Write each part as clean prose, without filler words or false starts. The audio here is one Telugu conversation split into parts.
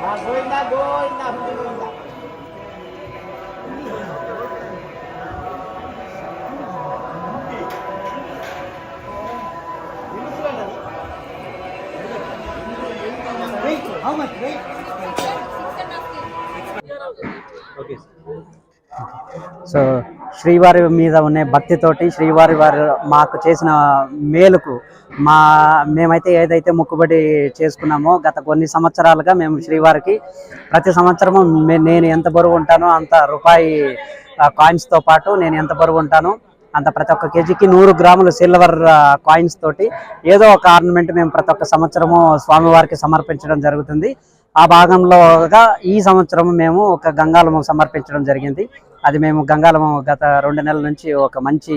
How much, right? Okay. So శ్రీవారి మీద ఉన్న భక్తితోటి శ్రీవారి వారు మాకు చేసిన మేలుకు మేమైతే ఏదైతే మొక్కుబడి చేసుకున్నామో గత కొన్ని సంవత్సరాలుగా మేము శ్రీవారికి ప్రతి సంవత్సరము నేను ఎంత బరువు ఉంటానో అంత రూపాయి కాయిన్స్తో పాటు నేను ఎంత బరువు ఉంటానో అంత ప్రతి ఒక్క కేజీకి 100 గ్రాములు సిల్వర్ కాయిన్స్ తోటి ఏదో ఒక ఆర్నమెంట్ మేము ప్రతి ఒక్క సంవత్సరము స్వామివారికి సమర్పించడం జరుగుతుంది. ఆ భాగంలోగా ఈ సంవత్సరం మేము ఒక గంగాళము సమర్పించడం జరిగింది. అది మేము గంగాళము గత 2 నెలల నుంచి ఒక మంచి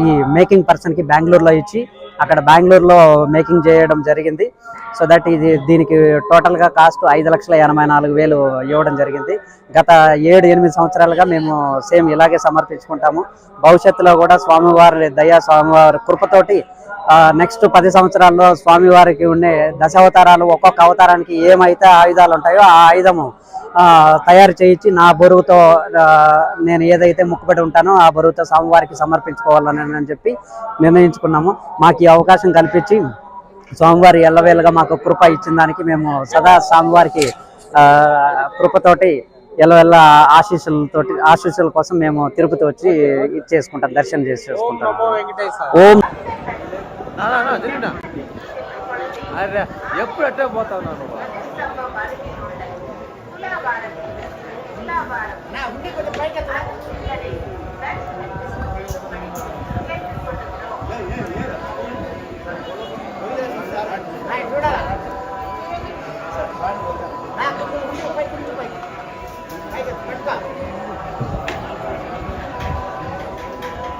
ఈ మేకింగ్ పర్సన్కి బెంగళూరులో ఇచ్చి అక్కడ బెంగళూరులో మేకింగ్ చేయడం జరిగింది. సో దట్ దీనికి టోటల్గా కాస్ట్ 5,84,000 ఇవ్వడం జరిగింది. గత 7-8 సంవత్సరాలుగా మేము సేమ్ ఇలాగే సమర్పించుకుంటాము. భవిష్యత్తులో కూడా స్వామివారి దయా స్వామివారి కృపతోటి నెక్స్ట్ 10 సంవత్సరాల్లో స్వామివారికి ఉండే దశావతారాలు ఒక్కొక్క అవతారానికి ఏమైతే ఆయుధాలు ఉంటాయో ఆ ఆయుధము తయారు చేయించి నా బరువుతో నేను ఏదైతే మొక్కుబడి ఉంటానో ఆ బరువుతో స్వామివారికి సమర్పించుకోవాలని చెప్పి నిర్ణయించుకున్నాము. మాకు ఈ అవకాశం కల్పించి స్వామివారి ఎల్లవేళగా మాకు కృప ఇచ్చిన దానికి మేము సదా స్వామివారికి కృపతోటి ఎల్లవెల్ల ఆశీస్సుల కోసం మేము తిరుపతి వచ్చి చేసుకుంటాం, దర్శనం చేసుకుంటాం. ఓం ఎప్పుడు అట్టే పోతావు పాత్ర